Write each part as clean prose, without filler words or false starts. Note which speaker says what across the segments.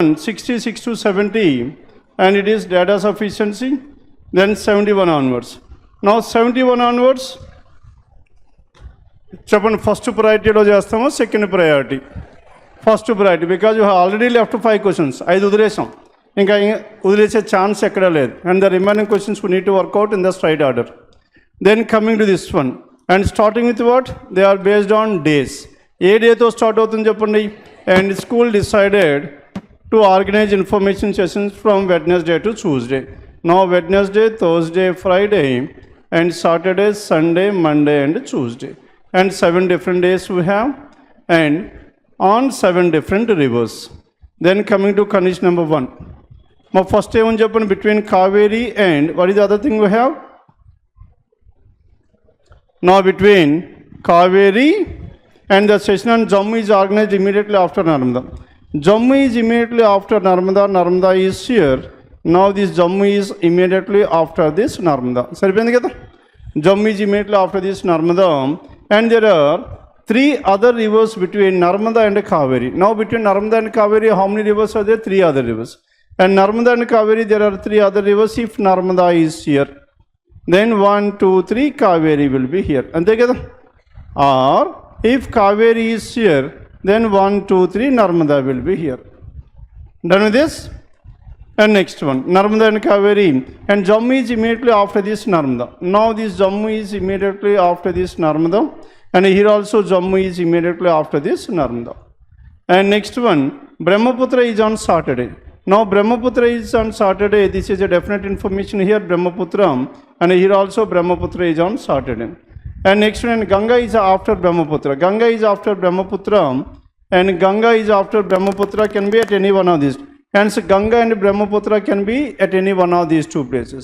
Speaker 1: 66 to 70, and it is data sufficiency. Then 71 onwards. Now 71 onwards, చెప్పండి first ప్రయారిటీలో చేస్తామో second priority? First priority, because you have already left 5 questions. 5 వదిలేసాం, ఇంకా వదిలేసే chance ఎక్కడ లేదు. And the remaining questions we need to work out in the straight order. Then coming to this one, and starting with what? They are based on days. ఏ డేతో start అవుతుంది చెప్పండి? And school decided to organize information sessions from Wednesday to Tuesday. Now Wednesday, Thursday, Friday, and Saturday, Sunday, Monday, and Tuesday. And 7 different days we have, and on 7 different rivers. Then coming to condition number 1. Now first day one Japan between Kaveri and what is the other thing we have? Now between Kaveri and the session on Jammu is organized immediately after Narmada. Jammu is immediately after Narmada. Narmada is here. Now this Jammu is immediately after this Narmada. Saripayindi kada? Jammu is immediately after this Narmada. And there are 3 other rivers between Narmada and Kaveri. Now between Narmada and Kaveri, how many rivers are there? 3 other rivers. And Narmada and Kaveri, there are 3 other rivers. If Narmada is here, then 1, 2, 3 Kaveri will be here. Ante kada? Or if Kaveri is here, then 1, 2, 3 Narmada will be here. Done with this? And next one, Narmada and Kaveri, and Jammu is immediately after this Narmada. Now this Jammu is immediately after this Narmada, and here also Jammu is immediately after this Narmada. And next one, Brahmaputra is on Saturday. Now Brahmaputra is on Saturday. This is a definite information here, Brahmaputra, and here also Brahmaputra is on Saturday. And next one, Ganga is after Brahmaputra. Ganga is after Brahmaputra, and Ganga is after Brahmaputra can be at any one of these. Hence Ganga and Brahmaputra can be at any one of these 2 places.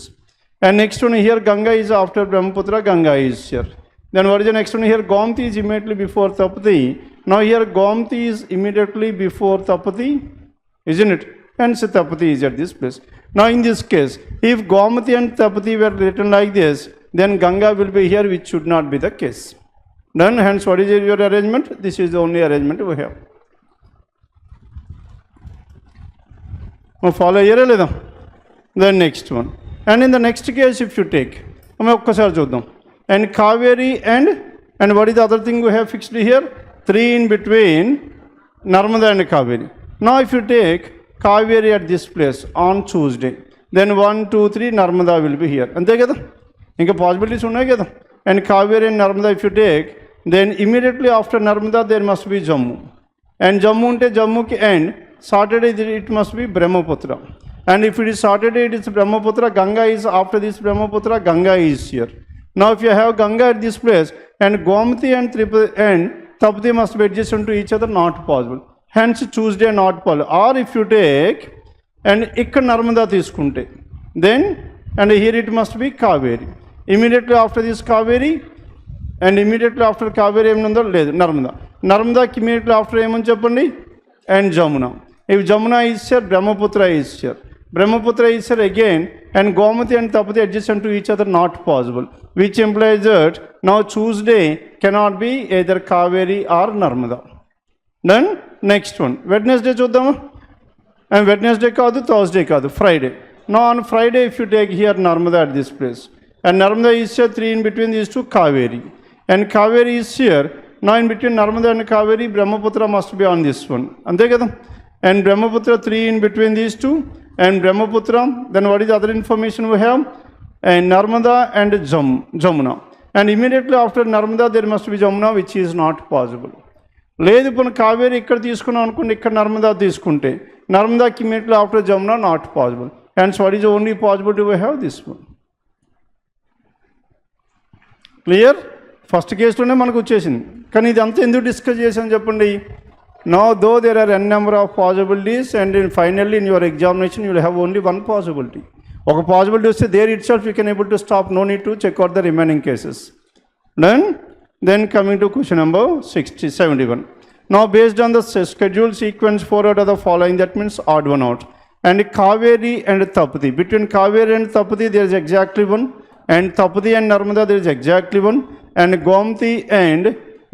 Speaker 1: And next one here, Ganga is after Brahmaputra, Ganga is here. Then what is the next one here? Gomti is immediately before Tapati. Now here Gomti is immediately before Tapati, isn't it? Hence Tapati is at this place. Now in this case, if Gomti and Tapati were written like this, then Ganga will be here, which should not be the case. Done. Hence, what is your arrangement? This is the only arrangement we have. Now follow here. The next one. And in the next case, if you take, and Kaveri and what is the other thing we have fixed here? 3 in between Narmada and Kaveri. Now if you take Kaveri at this place on Tuesday, then 1, 2, 3 Narmada will be here. And they get ఇంకా possibilities ఉన్నాయి కదా. And Kaveri and Narmada if you take, then immediately after Narmada there must be Jammu. And Jammu ఉంటే జమ్ముకి and Saturday it must be Brahmaputra. And if it is Saturday it is Brahmaputra, Ganga is after this Brahmaputra, Ganga is here. Now if you have Ganga at this place and Gomti and Tapati must be adjacent to each other, not possible. Hence Tuesday not possible. Or if you take and ikkada Narmada తీసుకుంటే, then and here it must be Kaveri. Immediately after this Kaveri, and immediately after Kaveri ఏమనుందో లేదు Narmada. Narmadaకి immediately after ఏమని చెప్పండి? And Jamuna. If Jamuna is here, Brahmaputra is here. Brahmaputra is here again, and Gomati and Tapati adjacent to each other, not possible. Which implies that now Tuesday cannot be either Kaveri or Narmada. Then next one, Wednesday చూద్దామా? And Wednesday కాదు, Thursday కాదు, Friday. Now on Friday if you take here Narmada at this place, and Narmada is here 3 in between these 2 Kaveri, and Kaveri is here. Now in between Narmada and Kaveri, Brahmaputra must be on this one. Ante kada? And Brahmaputra 3 in between these 2, and Brahmaputra, then what is the other information we have? And Narmada and Jamuna. And immediately after Narmada there must be Jamuna, which is not possible. లేదు ఇప్పుడు కావేరి ఇక్కడ తీసుకున్నాం అనుకోండి, ఇక్కడ నర్మదా తీసుకుంటే నర్మదాకి immediately after Jamuna not possible. Hence what is the only possibility we have? This one. Clear? First కేసులోనే మనకు వచ్చేసింది, కానీ ఇది అంతా ఎందుకు డిస్కస్ చేసాను చెప్పండి. Now though there are n number of possibilities, and finally in your examination you will have only one possibility. ఒక పాసిబిలిటీ వస్తే there itself you can able to stop, no need to check out the remaining cases. Then coming to question number 71. Now based on the schedule sequence 4 out of the following, that means odd one out. And Kaveri and Tapati, between Kaveri and Tapati there is exactly one, and Tapati and Narmada there is exactly one, and Gomti and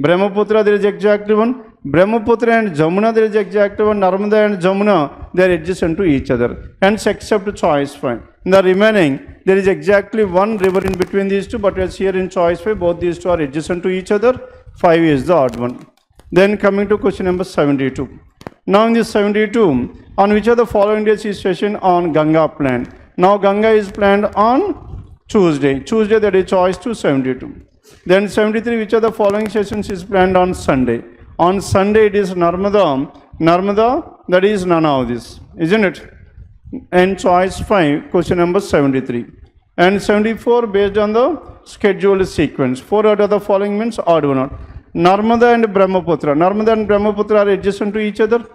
Speaker 1: Brahmaputra there is exactly one, Brahmaputra and Jamuna, there is exact one. Narmada and Jamuna, they are adjacent to each other. Hence, except choice 5. In the remaining, there is exactly one river in between these two, but as here in choice 5, both these two are adjacent to each other. 5 is the odd one. Then coming to question number 72. Now in this 72, on which of the following days is session on Ganga planned? Now Ganga is planned on Tuesday. Tuesday, that is choice 2, 72. Then 73, which of the following sessions is planned on Sunday? On Sunday it is Narmada. Narmada, that is none of this, isn't it? And choice 5, question number 73. And 74, based on the scheduled sequence. 4 out of the following means odd one out. Narmada and Brahmaputra. Narmada and Brahmaputra are adjacent to each other.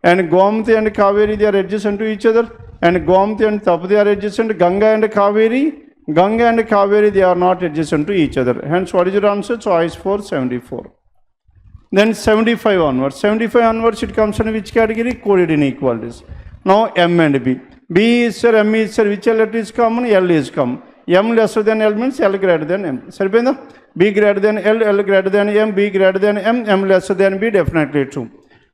Speaker 1: And Gomti and Kaveri, they are adjacent to each other. And Gomti and Tapati are adjacent. Ganga and Kaveri, they are not adjacent to each other. Hence, what is your answer? Choice 4, 74. Then 75 onwards. 75 onwards, it comes in which category? Coded inequalities. Now M and B. B is sir, M is sir. Which letter is common? L is common. M lesser than L means L greater than M. Sarpenda? B greater than L, L greater than M, B greater than M, M lesser than B, definitely true.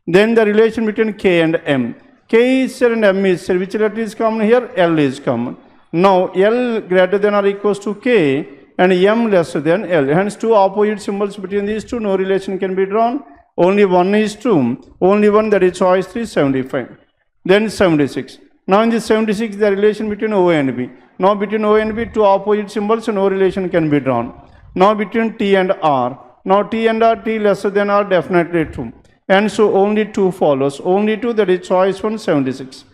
Speaker 1: Then the relation between K and M. K is sir and M is sir. Which letter is common here? L is common. Now L greater than or equals to K and M lesser than L. Hence two opposite symbols between these two, no relation can be drawn. Only one is true. Only one, that is choice 3, 75. Then 76. Now in this 76, the relation between O and B. Now between O and B, two opposite symbols, no relation can be drawn. Now between T and R. Now T and R, T lesser than R, definitely true. And so only 2 follows. Only 2, that is choice 1, 76.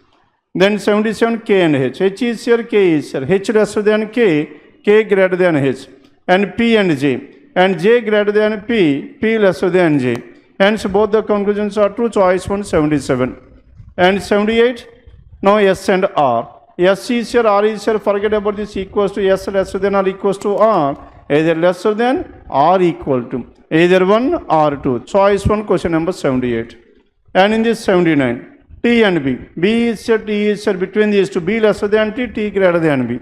Speaker 1: Then 77, K and H. H is here, K is here. H lesser than K, K greater than H. And P and J. And J greater than P, P lesser than J. Hence both the conclusions are true. Choice 1, 77. And 78, now S and R. S is here, R is here. Forget about this equals to S lesser than or equals to R. Either lesser than or equal to. Either 1 or 2. Choice 1, question number 78. And in this 79, T and B. B is here, T is here. Between these two, B lesser than T, T greater than B.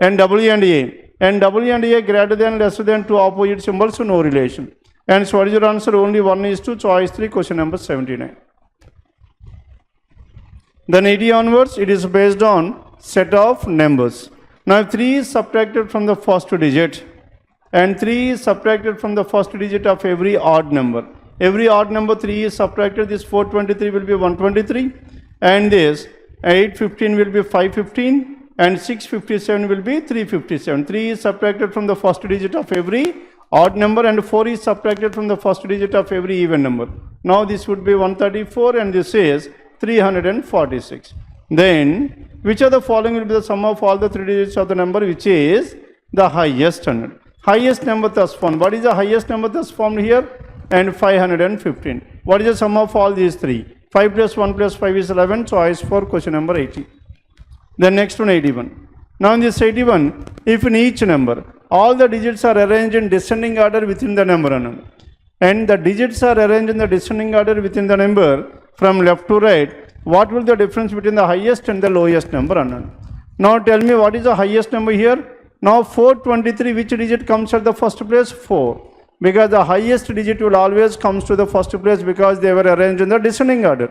Speaker 1: And W and A. And W and A greater than, lesser than, two opposite symbols, so no relation. And so what is your answer? Only 1 is 2. Choice 3, question number 79. Then 80 onwards, it is based on set of numbers. Now if 3 is subtracted from the first digit, and 3 is subtracted from the first digit of every odd number. Every odd number 3 is subtracted. This 423 will be 123, and this 815 will be 515, and 657 will be 357. 3 is subtracted from the first digit of every odd number, and 4 is subtracted from the first digit of every even number. Now this would be 134, and this is 346. Then which of the following will be the sum of all the 3 digits of the number which is the highest number? Highest number thus formed. What is the highest number thus formed here? And 515. What is the sum of all these 3? 5 plus 1 plus 5 is 11. Choice 4, question number 80. The next one, 81. Now in this 81, if in each number all the digits are arranged in descending order within the number unknown, and the digits are arranged in the descending order within the number from left to right, what will the difference between the highest and the lowest number unknown? Now tell me what is the highest number here? Now 423, which digit comes at the first place? 4. Because the highest digit will always comes to the first place because they were arranged in the descending order.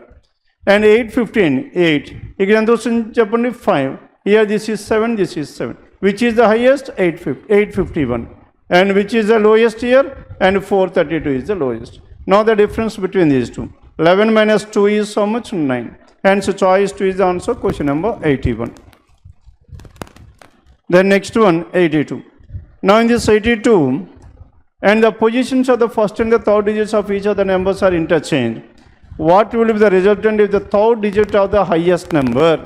Speaker 1: And 815, 8. Again, 5. Here this is 7, this is 7. Which is the highest? 851. And which is the lowest here? And 432 is the lowest. Now the difference between these two. 11 minus 2 is so much? 9. Hence choice 2 is the answer, question number 81. The next one, 82. Now in this 82, and the positions of the first and the third digits of each of the numbers are interchanged. What will be the resultant if the third digit of the highest number?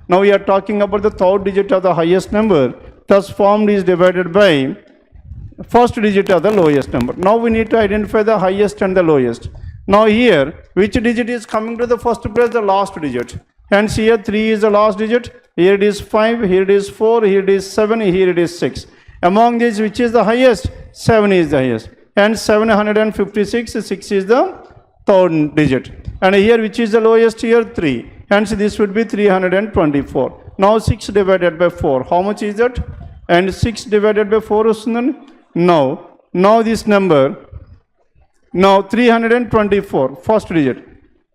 Speaker 1: Now we are talking about the third digit of the highest number, thus formed is divided by first digit of the lowest number. Now we need to identify the highest and the lowest. Now here, which digit is coming to the first place? The last digit. Hence here 3 is the last digit, here it is 5, here it is 4, here it is 7, here it is 6. Among these, which is the highest? 7 is the highest. And 756, 6 is the third digit. And here, which is the lowest? Here 3. Hence this would be 324. Now 6 divided by 4. How much is that? And 6 divided by 4 is none. Now this number Now 324, first digit,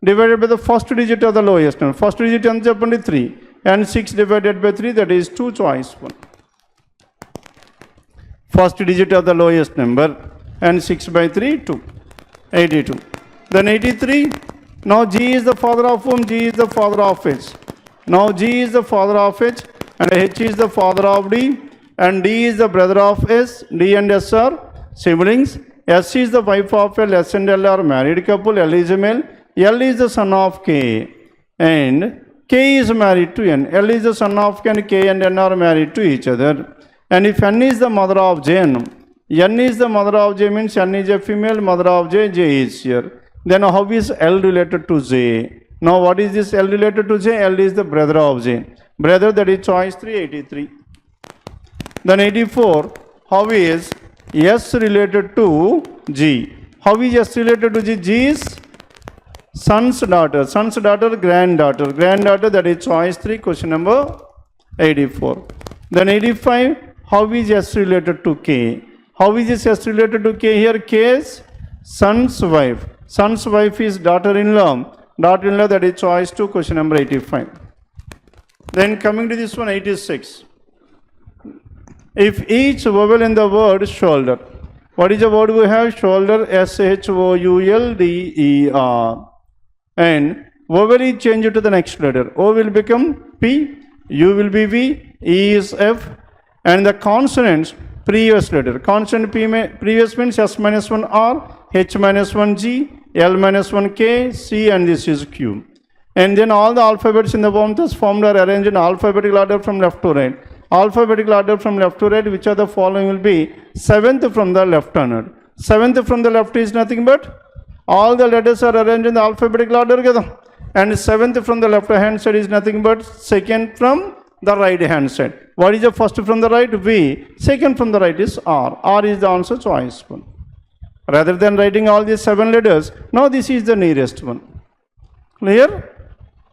Speaker 1: divided by the first digit of the lowest number. First digit anta cheppandi 3, and 6 divided by 3, that is 2, choice 1. First digit of the lowest number, and 6 by 3, 2, 82. Then 83, now G is the father of whom? G is the father of H. Now G is the father of H, and H is the father of D, and D is the brother of S. D and S are siblings. S is the wife of L. S and L are married couple. L is a male. L is the son of K, and K is married to N. L is the son of K, and K and N are married to each other. And if N is the mother of J, N is the mother of J means N is a female, mother of J, J is here. Then how is L related to J? Now what is this L related to J? L is the brother of J. Brother, that is choice 3, 83. Then 84, how is S related to G? How is S related to G? G is son's daughter, granddaughter, that is choice 3, question number 84. Then 85, how is S related to K? How is this S related to K here? K is son's wife. Son's wife is daughter-in-law, that is choice 2, question number 85. Then coming to this one, 86. If each vowel in the word shoulder, what is the word we have? Shoulder, SHOULDER. And vowel is changed to the next letter. O will become P, U will be V, E is F, and the consonants, previous letter. Consonant previous means S minus 1 R, H minus 1 G, L minus 1 K, C, and this is Q. And then all the alphabets in the formed are arranged in alphabetical order from left to right. Alphabetical order from left to right, which are the following will be 7th from the left onward. 7th from the left is nothing but all the letters are arranged in the alphabetical order. And 7th from the left hand side is nothing but 2nd from the right hand side. What is the first from the right? V. 2nd from the right is R. R is the answer, choice 1. Rather than writing all these 7 letters, now this is the nearest one. Clear?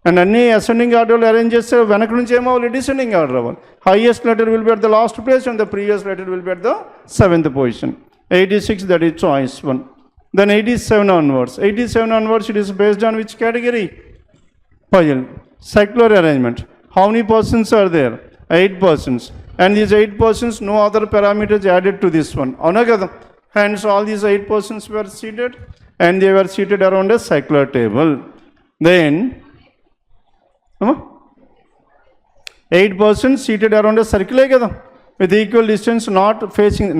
Speaker 1: And any ascending order arranges descending order. Highest letter will be at the last place, and the previous letter will be at the 7th position. 86, that is choice 1. Then 87 onwards. 87 onwards, it is based on which category? Puzzle. Circular arrangement. How many persons are there? 8 persons. And these 8 persons, no other parameters added to this one. Hence, all these 8 persons were seated, and they were seated around a circular table. Then 8 persons seated around a circle with equal distance, not facing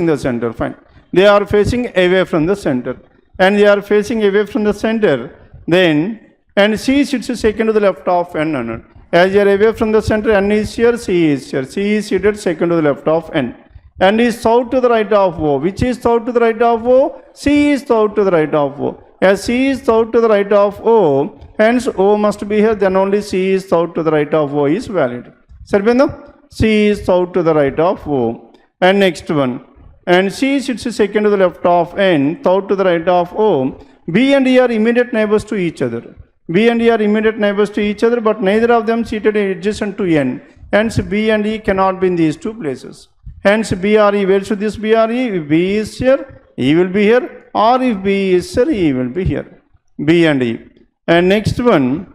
Speaker 1: the center. Fine. They are facing away from the center, and they are facing away from the center. Then, and C sits second to the left of N. As they are away from the center, N is here, C is here. C is seated second to the left of N. And is south to the right of O. Which is south to the right of O? C is south to the right of O. As C is south to the right of O, hence O must be here, then only C is south to the right of O is valid. Sarvendra? C is south to the right of O. And next one. And C sits second to the left of N, south to the right of O. B and E are immediate neighbors to each other. B and E are immediate neighbors to each other, but neither of them seated adjacent to N. Hence B and E cannot be in these 2 places. Hence B or E, where should this be or E? If B is here, E will be here, or if B is here, E will be here. B and E. And next one,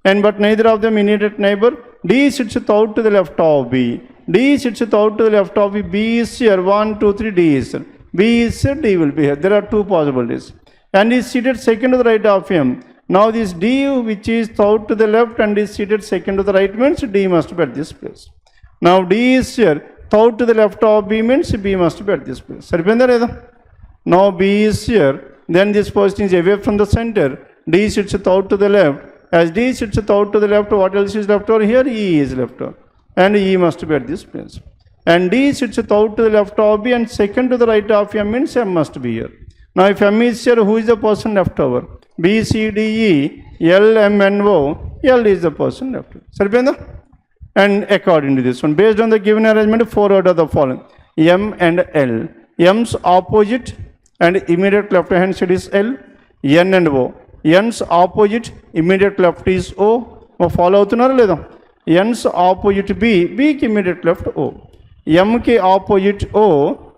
Speaker 1: and but neither of them immediate neighbor. D sits out to the left of B. D sits out to the left of B. B is here, 1, 2, 3, D is here. B is here, D will be here. There are 2 possibilities. And is seated second to the right of him. Now this D, which is south to the left and is seated second to the right, means D must be at this place. Now D is here, south to the left of B means B must be at this place. Now B is here, then this person is away from the center. D sits south to the left. As D sits south to the left, what else is left over here? E is left over. And E must be at this place. And D sits south to the left of B, and second to the right of M means M must be here. Now if M is here, who is the person left over? B, C, D, E, L, M, N, O. L is the person left over. And according to this one, based on the given arrangement, 4 out of the following. M and L. M's opposite and immediate left hand side is L. N and O. N's opposite immediate left is O. Follow అవుతున్నారా లేదా? N's opposite B, B ki immediate left O. M ki opposite O,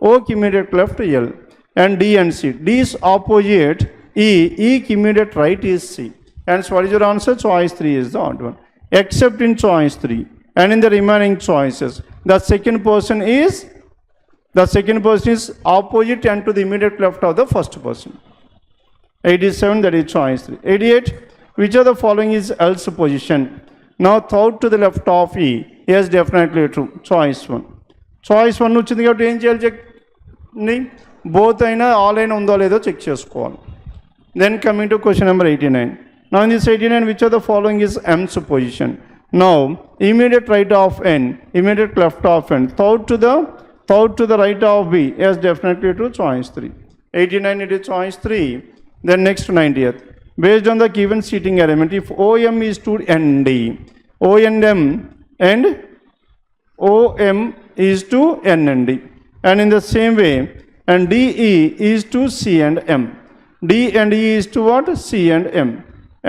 Speaker 1: O ki immediate left L. and D and C. D is opposite E. E immediate right is C. And so what is your answer? Choice 3 is the odd one. Except in choice 3 and in the remaining choices, the second person is opposite and to the immediate left of the first person. 87, that is choice 3. 88, which of the following is else position? Now third to the left of E. Yes, definitely true. Choice 1. Choice 1 వచ్చింది కాబట్టి ఏం చేయాలి check both అయినా all అయినా ఉందో లేదో check చేసుకోవాలి. Then coming to question number 89. Now in this 89, which of the following is M's position? Now immediate right of N, immediate left of N, third to the right of B. Yes, definitely true. Choice 3. 89, it is choice 3. Then next 90th. Based on the given seating arrangement, if OM is to ND, ONM and OM is to NND. And in the same way, and DE is to C and M. D and E is to what? C and M.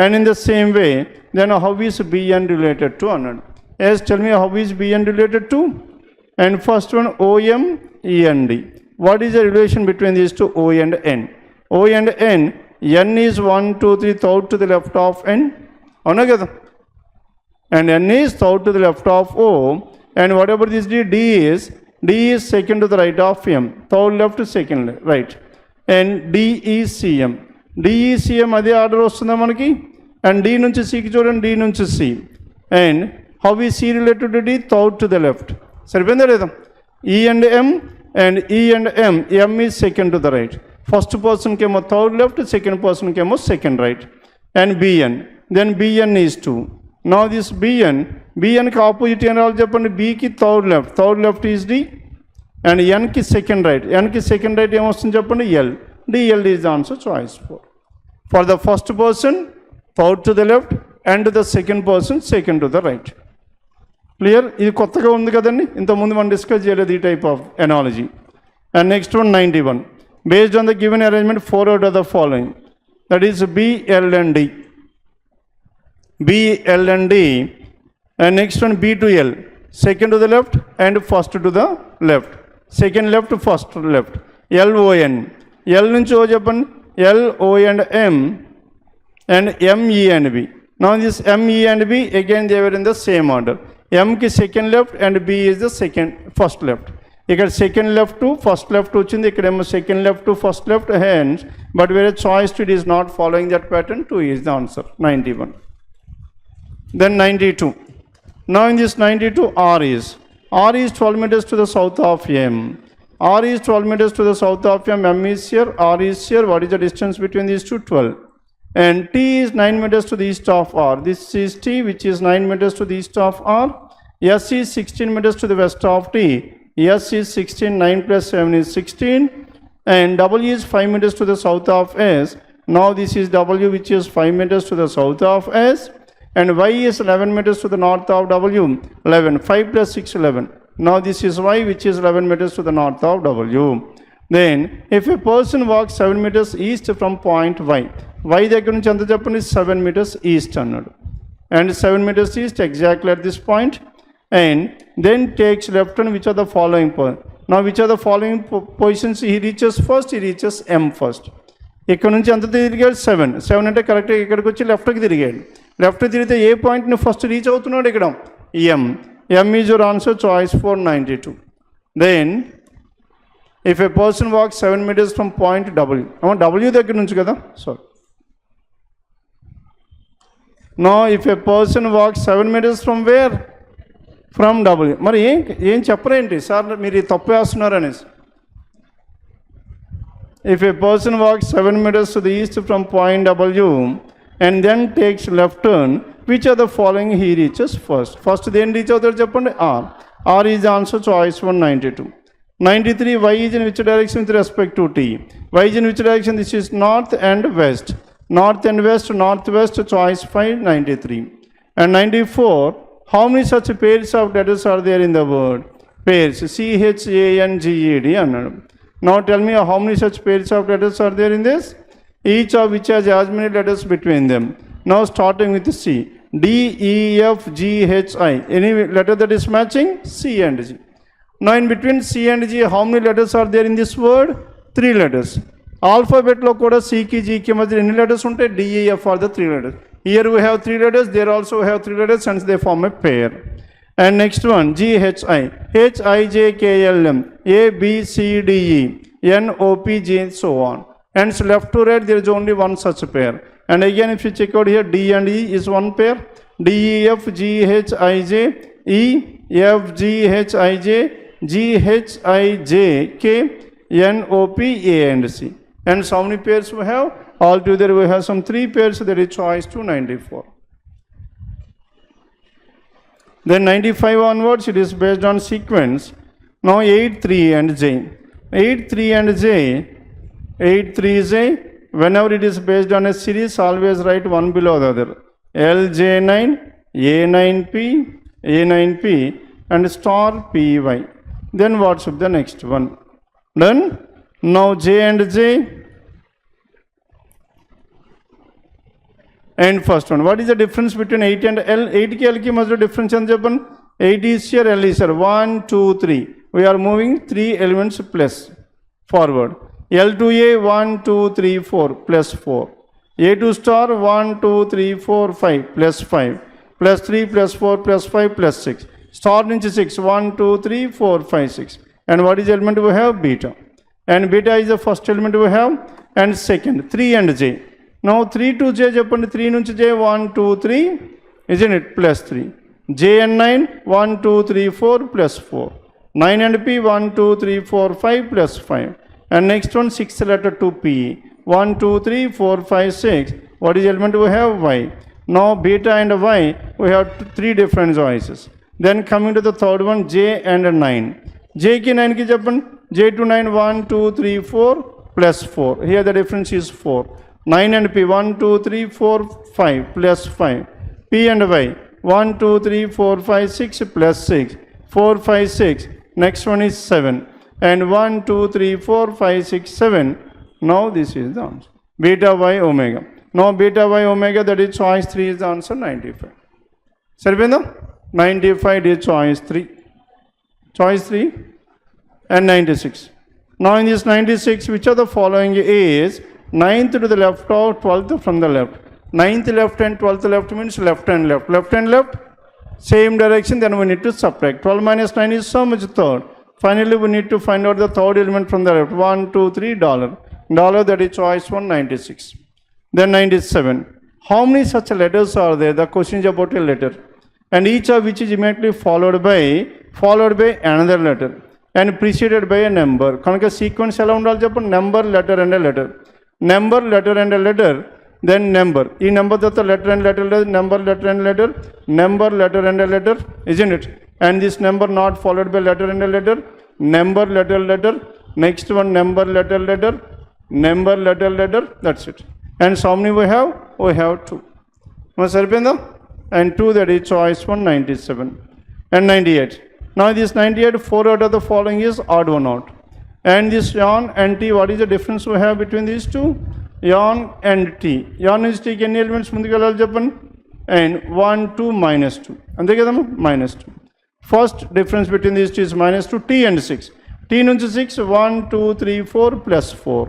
Speaker 1: And in the same way, then how is BN related to another? Yes, tell me how is BN related to? And first one, OM, E and D. What is the relation between these two, O and N? O and N, N is 1, 2, 3, third to the left of N. And N is third to the left of O. And whatever this D is second to the right of M. Third left, second right. And D is CM. D is CM, అదే order వస్తుందా మనకి? And D నుంచి Cకి చూడండి, D నుంచి C. And how is C related to D? Third to the left. సరిపోయిందా లేదా? E and M and E and M. M is second to the right. First person కేమో third left, second person కేమో second right. And BN. Then BN is 2. Now this BN కి opposite ఏం రావాలి చెప్పండి? B కి third left is D. And N కి second right. N కి second right ఏమొస్తుంది చెప్పండి? L. DL is the answer, choice 4. For the first person, third to the left, and to the second person, second to the right. Clear? ఇది కొత్తగా ఉంది కదండి, ఇంతకుముందు మనం డిస్కస్ చేయలేదు ఈ type of analogy. And next one, 91. Based on the given arrangement, 4 out of the following. That is B, L and D. B, L and D. And next one, B to L. Second to the left and first to the left. Second left, first left. L, O, N. L నుంచి O చెప్పండి. L, O and M. And M, E and B. Now this M, E and B, again they were in the same order. M కి second left and B is the first left. ఇక్కడ second left to first left వచ్చింది, ఇక్కడేమో second left to first left, hence, but where choice it is not following that pattern, 2 is the answer. 91. Then 92. Now in this 92, R is 12 meters to the south of M. R is 12 meters to the south of M. M is here, R is here. What is the distance between these two? 12. And T is 9 meters to the east of R. This is T, which is 9 meters to the east of R. S is 16 meters to the west of T. S is 16, 9 plus 7 is 16. And W is 5 meters to the south of S. Now this is W, which is 5 meters to the south of S. And Y is 11 meters to the north of W. 11, 5 plus 6, 11. Now this is Y, which is 11 meters to the north of W. Then if a person walks 7 meters east from point Y, Y దగ్గర నుంచి ఎంత చెప్పండి? 7 meters east అన్నాడు. And 7 meters east exactly at this point. And then takes left turn, which are the following point? Now which are the following positions he reaches first? He reaches M first. ఇక్కడ నుంచి ఎంత తిరిగాడు? 7 అంటే కరెక్ట్గా ఇక్కడికి వచ్చి లెఫ్ట్కి తిరిగాడు. లెఫ్ట్ తిరిగితే ఏ పాయింట్ని ఫస్ట్ రీచ్ అవుతున్నాడు? ఇక్కడ M. M is your answer, choice 4, 92. Then if a person walks 7 meters from point W, W దగ్గర నుంచి కదా, sorry. Now if a person walks 7 meters from where? From W. మరి ఏం చెప్పరేంటి సార్, మీరు తప్పు వేస్తున్నారు అనేసి. If a person walks 7 meters to the east from point W and then takes left turn, which are the following he reaches first? First then reach అవుతాడు చెప్పండి? R. R is the answer, choice 1, 92. 93, Y is in which direction with respect to T? Y is in which direction? This is north and west. North and west, northwest, choice 5, 93. And 94, how many such pairs of letters are there in the word? Pairs, CHANGED అన్నాడు. Now tell me how many such pairs of letters are there in this? Each of which has as many letters between them. Now starting with C. D, E, F, G, H, I. Any letter that is matching? C and G. Now in between C and G, how many letters are there in this word? 3 letters. Alphabetలో కూడా సికి జీకి మధ్య ఎన్ని letters ఉంటాయి? D E F are the 3 letters. Here we have 3 letters, there also we have 3 letters, and they form a pair. And next one, GHI, HIJKLM, ABCDE, NOPG, and so on. And so left to right, there is only one such pair. And again, if you check out here, D and E is one pair. DEF, GHIJ, EFGHIJ, GHIJK, NOP, A and C. And so how many pairs we have? Altogether we have some 3 pairs, that is choice 294. Then 95 onwards, it is based on sequence. Now 8, 3 and J. 8, 3 and J, 8, 3 J, whenever it is based on a series, always write one below the other. LJ9, A9P, A9P, and star PY. Then what's up the next one? Done? Now J and J. And first one, what is the difference between 8 and L? 8 ki L ki mazda difference and japan 8 is here, L is here. 1, 2, 3. We are moving 3 elements plus forward. L to A, 1, 2, 3, 4 plus 4. A to star 1, 2, 3, 4, 5 plus 5 plus 3 plus 4 plus 5 plus 6. Star into 6, 1, 2, 3, 4, 5, 6. And what is the element we have? Beta. And beta is the first element we have. And second, 3 and J. Now 3 to J, చెప్పండి 3 నుంచి J 1, 2, 3, isn't it? Plus 3. J and 9, 1, 2, 3, 4 plus 4. 9 and P, 1, 2, 3, 4, 5 plus 5. And next one, 6th letter to P. 1, 2, 3, 4, 5, 6. What is the element we have? Y. Now beta and Y, we have 3 different choices. Then coming to the third one, J and 9. J ki 9 ki చెప్పండి J to 9, 1, 2, 3, 4 plus 4. Here the difference is 4. 9 and P, 1, 2, 3, 4, 5 plus 5. P and Y, 1, 2, 3, 4, 5, 6 plus 6. 4, 5, 6. Next one is 7. And 1, 2, 3, 4, 5, 6, 7. Now this is the answer. Beta Y omega. Now beta Y omega, that is choice 3 is the answer, 95. Sarvendra? 95 is choice 3. Choice 3 and 96. Now in this 96, which of the following is 9th to the left or 12th from the left? 9th left and 12th left means left and left. Left and left, same direction, then we need to subtract. 12 minus 9 is so much third. Finally, we need to find out the third element from the left. 1, 2, 3, dollar. Dollar, that is choice 196. Then 97. How many such letters are there? The question is about a letter. And each of which is immediately followed by another letter. And preceded by a number. Kanaka sequence ఎలా ఉండాలి చెప్పండి? Number, letter and a letter. Number, letter and a letter, then number. ఈ number తర్వాత letter and letter, number, letter and letter, number, letter and a letter, isn't it? And this number not followed by letter and a letter, number, letter, letter, next one number, letter, letter, number, letter, letter, that's it. And so how many we have? We have 2. సరిపోయిందా? And 2, that is choice 197. And 98. Now this 98, 4 out of the following is odd one out. And this yon and T, what is the difference we have between these two? Yon and T. Yon is T, any elements ముందుకు వెళ్ళాలి చెప్పండి? And 1, 2, minus 2. అంతే కదమ్మా? Minus 2. First difference between these two is minus 2, T and 6. T నుంచి 6, 1, 2, 3, 4 plus 4.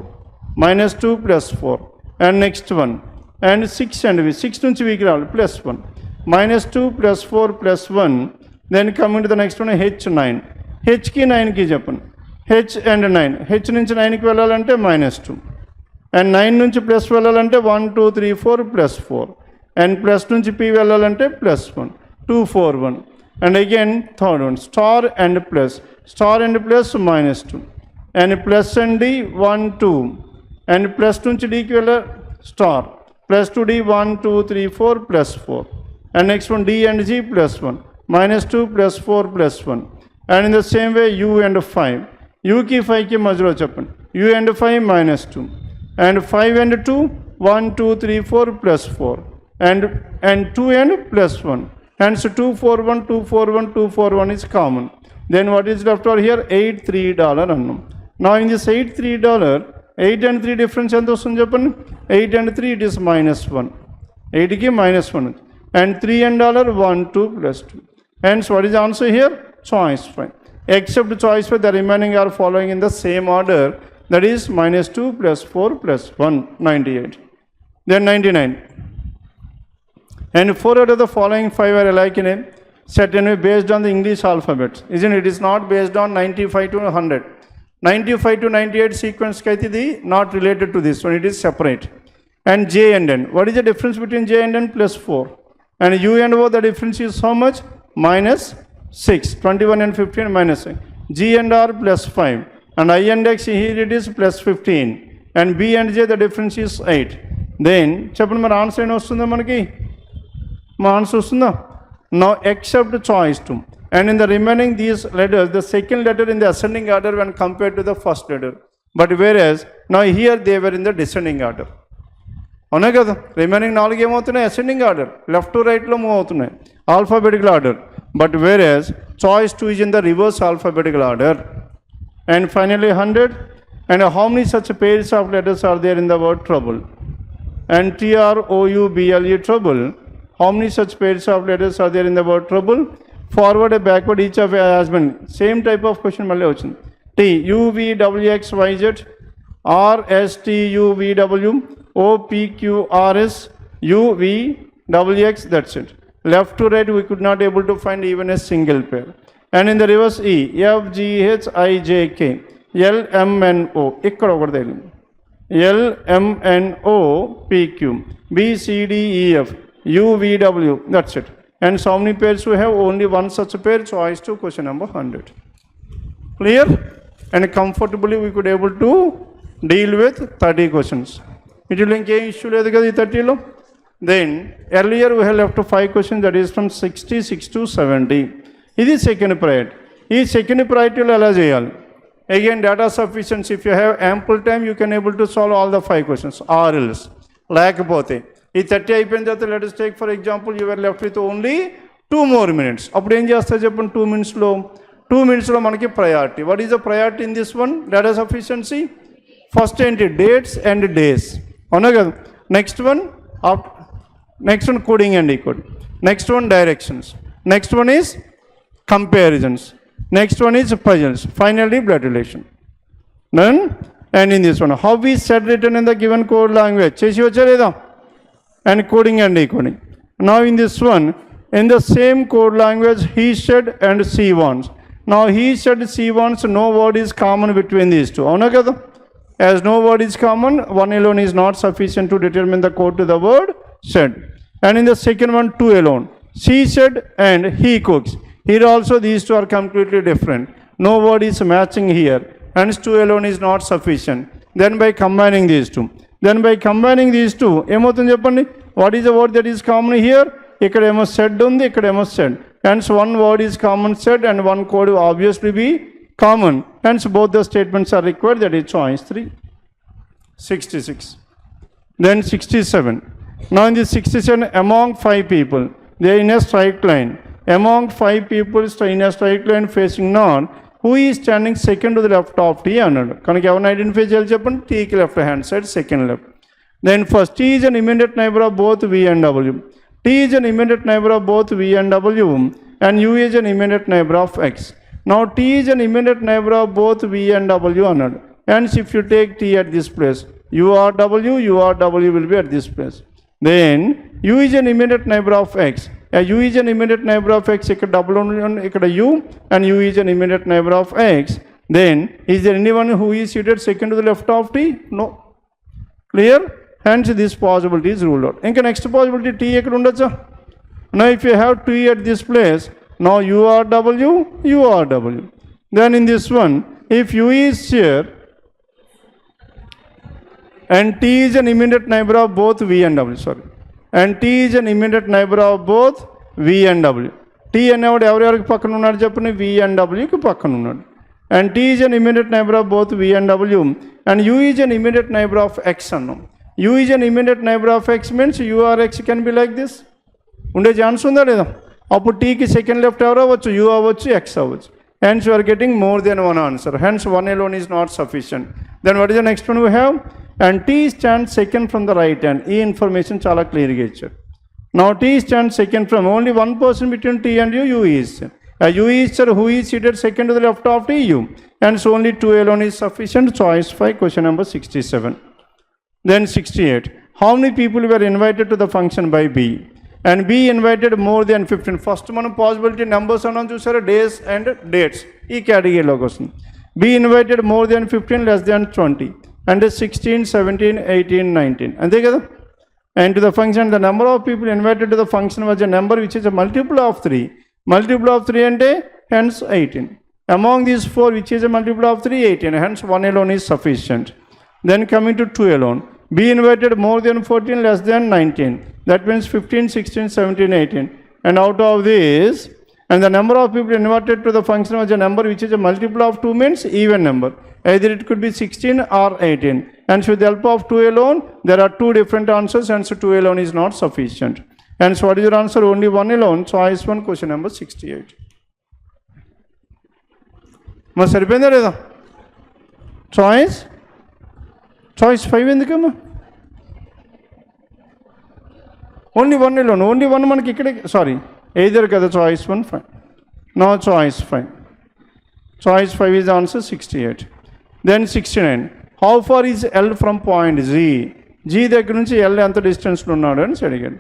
Speaker 1: Minus 2 plus 4. And next one. And 6 and V. 6 నుంచి V కి రావాలి plus 1. Minus 2 plus 4 plus 1. Then coming to the next one, H9. H కి 9 కి చెప్పండి. H and 9. H నుంచి 9 కి వెళ్ళాలంటే minus 2. And 9 నుంచి ప్లస్ వెళ్ళాలంటే 1, 2, 3, 4 plus 4. And plus నుంచి P వెళ్ళాలంటే plus 1. 2, 4, 1. And again third one, star and plus. Star and plus minus 2. And plus and D, 1, 2. And plus నుంచి D కి వెళ్ళ star. Plus 2D, 1, 2, 3, 4 plus 4. And next one, D and G plus 1. Minus 2 plus 4 plus 1. And in the same way, U and 5. U ki 5 ki majlo చెప్పండి. U and 5 minus 2. And 5 and 2, 1, 2, 3, 4 plus 4. And 2 and plus 1. And so 2, 4, 1, 2, 4, 1, 2, 4, 1 is common. Then what is left over here? $83 అన్నాం. Now in this $83, 8 and 3 difference ఎంత వస్తుంది చెప్పండి? 8 and 3, it is minus 1. 8 ki minus 1. And 3 and dollar, 1, 2 plus 2. Hence what is the answer here? Choice 5. Except choice 5, the remaining are following in the same order. that is minus 2 plus 4 plus 1, 98. Then 99. And 4 out of the following 5 are alike in a certain way based on the English alphabet. Isn't it? It is not based on 95 to 100. 95 to 98 sequence kaitidi not related to this one. It is separate. And J and N. What is the difference between J and N? Plus 4. And U and O, the difference is how much? Minus 6. 21 and 15 minus 6. G and R plus 5. And I and X here it is plus 15. And B and J, the difference is 8. Then, చెప్పండి మరి answer ఏం వస్తుందా మనకి? మా answer వస్తుందా? Now accept choice 2. And in the remaining these letters, the second letter in the ascending order when compared to the first letter. But whereas, now here they were in the descending order. అవునా కదా? Remaining 4 ఏమవుతున్నాయి? Ascending order, left to రైట్లో move అవుతున్నాయి, alphabetical order. But whereas choice 2 is in the reverse alphabetical order. And finally 100. And how many such pairs of letters are there in the word trouble? And trouble, trouble. How many such pairs of letters are there in the word trouble? Forward and backward each of has been same type of question మళ్ళీ వచ్చింది. T U V W X Y Z, R S T U V W, O P Q R S, U V W X, that's it. Left to right we could not able to find even a single pair. And in the reverse E, F G H I J K, L M N O, ఇక్కడ ఒకటి తగిలింది, L M N O P Q, B C D E F, U V W, that's it. And so many pairs we have? Only one such pair. Choice 2, question number 100. Clear? And comfortably we could able to deal with 30 questions. It will ఇంకే issue లేదు కదా ఈ 30లో. Then earlier we have left 5 questions, that is from 66 to 70. ఇది second priority. ఈ second ప్రయారిటీలో ఎలా చేయాలి? Again, data sufficiency. If you have ample time, you can able to solve all the 5 questions. Or else, లేకపోతే ఈ 30 అయిపోయిన తర్వాత let us take for example you were left with only 2 more minutes. అప్పుడు ఏం చేస్తారు చెప్పండి? 2 minutesలో మనకి priority. What is the priority in this one? Data sufficiency. First ఏంటి? Dates and days. అవునా కదా? Next one coding and decoding. Next one directions. Next one is comparisons. Next one is puzzles. Finally blood relation. Then and in this one, how we said written in the given code language. చేసి వచ్చా లేదా? And coding and decoding. Now in this one, in the same code language, he said and she wants. Now he said, she wants, no word is common between these two. అవునా కదా? As no word is common, one alone is not sufficient to determine the code to the word said. And in the second one, 2 alone. She said and he cooks. Here also these two are completely different. No word is matching here. Hence 2 alone is not sufficient. Then by combining these two, ఏమవుతుంది చెప్పండి? What is the word that is common here? ఇక్కడేమో said ఉంది, ఇక్కడేమో said. Hence one word is common said and one code will obviously be common. Hence both the statements are required, that is choice 3. 66. Then 67. Now in this 67, among 5 people, they are in a straight line. Among 5 people in a straight line facing north, who is standing second to the left of T అన్నాడు. కనుక ఎవరిని identify చేయాలి చెప్పండి? Tకి left hand side, second left. Then first, T is an immediate neighbor of both V and W. T is an immediate neighbor of both V and W, and U is an immediate neighbor of X. Now T is an immediate neighbor of both V and W అన్నాడు. Hence if you take T at this place, URW will be at this place. Then U is an immediate neighbor of X. U is an immediate neighbor of X, ఇక్కడ ఇక్కడ U, and U is an immediate neighbor of X. Then is there anyone who is seated second to the left of T? No. Clear? Hence this possibility is ruled out. ఇంకా next possibility T ఎక్కడ ఉండొచ్చా? Now if you have T at this place, now URW. Then in this one, if U is here and T is an immediate neighbor of both V and W, and T is an immediate neighbor of both V and W. T అనేవాడు ఎవరెవరికి పక్కన ఉన్నాడు చెప్పండి? V and Wకి పక్కన ఉన్నాడు. And T is an immediate neighbor of both V and W, and U is an immediate neighbor of X అన్నాం. U is an immediate neighbor of X means U or X can be like this. ఉండే chance ఉందా లేదా? అప్పుడు Tకి second left ఎవరు అవ్వచ్చు? U అవ్వచ్చు, X అవ్వచ్చు. Hence you are getting more than one answer. Hence one alone is not sufficient. Then what is the next one we have? And T stands second from the right hand. ఈ information చాలా క్లియర్గా ఇచ్చారు. Now T stands second from only one person between T and U is. U is sir who is seated second to the left of the U. Hence only 2 alone is sufficient. Choice 5, question number 67. Then 68. How many people were invited to the function by B? And B invited more than 15. First మనం possibility numbers అన్నాం చూసారా, days and dates. ఈ కేటగిరీలోకి వస్తుంది. B invited more than 15, less than 20. And 16, 17, 18, 19. అంతే కదా? And to the function, the number of people invited to the function was a number which is a multiple of 3. Multiple of 3 అంటే hence 18. Among these 4, which is a multiple of 3, 18. Hence 1 alone is sufficient. Then coming to 2 alone. B invited more than 14, less than 19. That means 15, 16, 17, 18. And out of this, and the number of people invited to the function was a number which is a multiple of 2 means even number. Either it could be 16 or 18. And with the help of 2 alone, there are 2 different answers, and so 2 alone is not sufficient. And so what is your answer? Only 1 alone. Choice 1, question number 68. మరి సరిపోయిందా లేదా? Choice 5 ఎందుకమ్మా? Only 1 alone. Only 1 మనకి ఇక్కడే, sorry either కదా. Choice 1, 5. No choice 5. Choice 5 is the answer, 68. Then 69. How far is L from point Z? G దగ్గర నుంచి L ఎంత డిస్టెన్స్లో ఉన్నాడు అని అడిగాడు.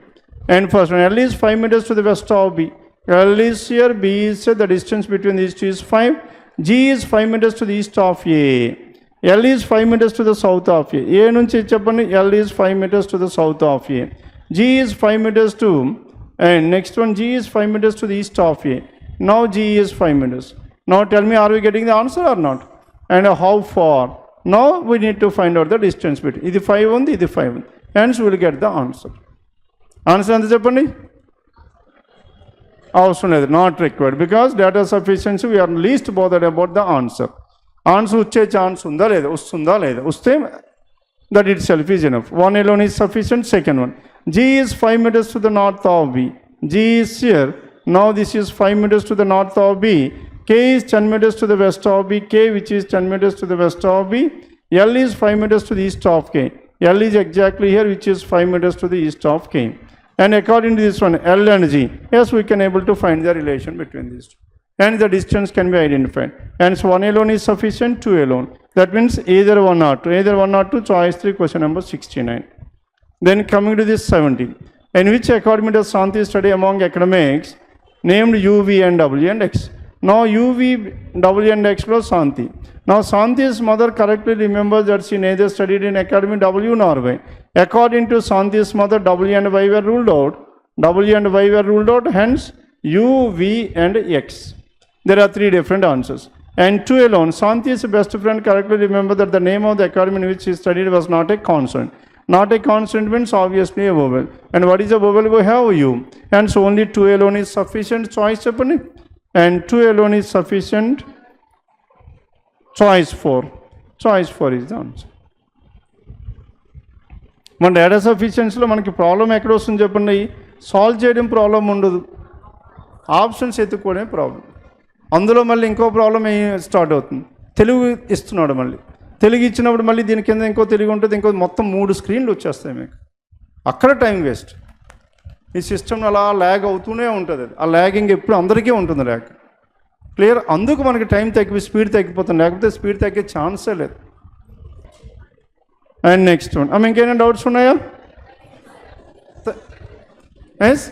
Speaker 1: And first one, L is 5 meters to the west of B. L is here, B is here, the distance between these two is 5. G is 5 meters to the east of A. L is 5 meters to the south of A. A నుంచి చెప్పండి, L is 5 meters to the south of A. G is 5 meters to, and next one, G is 5 meters to the east of A. Now G is 5 meters. Now tell me, are we getting the answer or not? And how far? Now we need to find out the distance between. ఇది 5 ఉంది, ఇది 5 ఉంది. Hence we will get the answer. Answer ఎంత చెప్పండి? అవసరం లేదు, not required. Because data sufficiency we are least bothered about the answer. Answer వచ్చే chance ఉందా లేదా, వస్తుందా లేదా, వస్తే that itself is enough. 1 alone is sufficient. Second one, G is 5 meters to the north of B. G is here. Now this is 5 meters to the north of B. K is 10 meters to the west of B. K, which is 10 meters to the west of B. L is 5 meters to the east of K. L is exactly here, which is 5 meters to the east of K. And according to this one, L and G, yes, we can able to find the relation between these two. And the distance can be identified. And so 1 alone is sufficient, 2 alone. That means either 1 or 2. Either 1 or 2, choice 3, question number 69. Then coming to this 70. In which academy does Santi study among academics named U, V and W and X? Now U, V, W and X plus Santi. Now Santi's mother correctly remembers that she neither studied in academy W nor Y. According to Santi's mother, W and Y were ruled out. W and Y were ruled out, hence U, V and X. There are 3 different answers. And 2 alone, Santi's best friend correctly remembered that the name of the academy in which she studied was not a consonant. Not a consonant means obviously a vowel. And what is a vowel? We have U. And so only 2 alone is sufficient. Choice చెప్పండి. And 2 alone is sufficient. Choice 4. Choice 4 is the answer. మన data సఫిషియన్సీలో మనకి problem ఎక్కడ వస్తుంది చెప్పండి? Solve చేయడం problem ఉండదు, options ఎత్తుకోవడమే problem. అందులో మళ్ళీ ఇంకో ప్రాబ్లం స్టార్ట్ అవుతుంది. తెలుగు ఇస్తున్నాడు, మళ్ళీ తెలుగు ఇచ్చినప్పుడు మళ్ళీ దీని కింద ఇంకో తెలుగు ఉంటుంది, ఇంకో మొత్తం 3 స్క్రీన్లు వచ్చేస్తాయి మీకు. అక్కడ టైం వేస్ట్. ఈ సిస్టమ్ అలా ల్యాగ్ అవుతూనే ఉంటుంది. ఆ ల్యాగింగ్ ఎప్పుడు అందరికీ ఉంటుంది ల్యాగ్. క్లియర్? అందుకు మనకి టైం తగ్గి స్పీడ్ తగ్గిపోతుంది, లేకపోతే స్పీడ్ తగ్గే ఛాన్సే లేదు. అండ్ నెక్స్ట్ వన్, ఇంకేమైనా డౌట్స్ ఉన్నాయా? ఎస్.